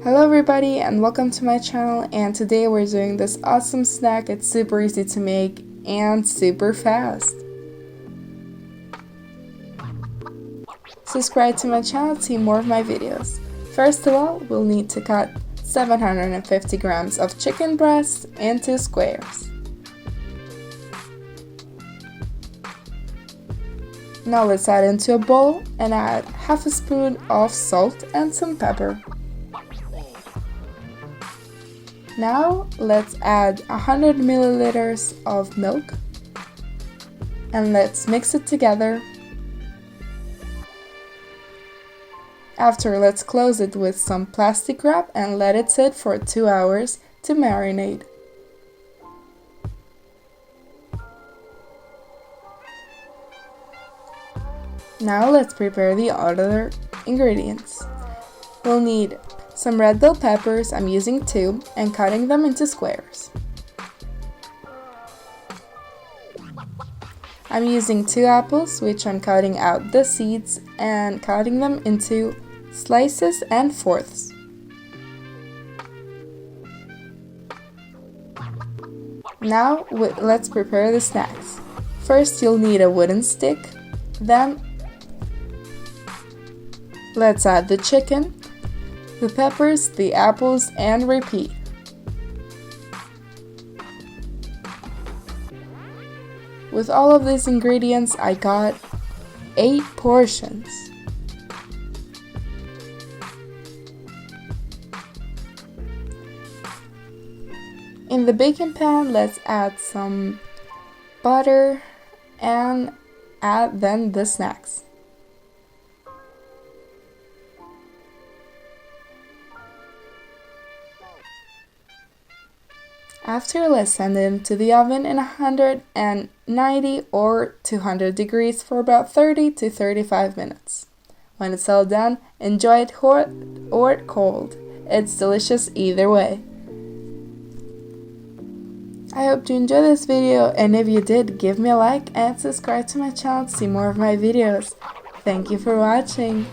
Hello everybody and welcome to my channel, and today we're doing this awesome snack. It's super easy to make and super fast. Subscribe to my channel to see more of my videos. First of all, we'll need to cut 750 grams of chicken breast into squares. Now let's add into a bowl and add half a spoon of salt and some pepper. Now let's add 100 milliliters of milk and let's mix it together. After, let's close it with some plastic wrap and let it sit for 2 hours to marinate. Now let's prepare the other ingredients. We'll need some red bell peppers, I'm using 2, and cutting them into squares. I'm using 2 apples, which I'm cutting out the seeds and cutting them into slices and fourths. Now let's prepare the snacks. First you'll need a wooden stick, then let's add the chicken, the peppers, the apples, and repeat. With all of these ingredients, I got 8 portions. In the baking pan, let's add some butter and add then the snacks. After, let's send it into the oven in 190 or 200 degrees for about 30 to 35 minutes. When it's all done, enjoy it hot or cold. It's delicious either way. I hope you enjoyed this video, and if you did, give me a like and subscribe to my channel to see more of my videos. Thank you for watching.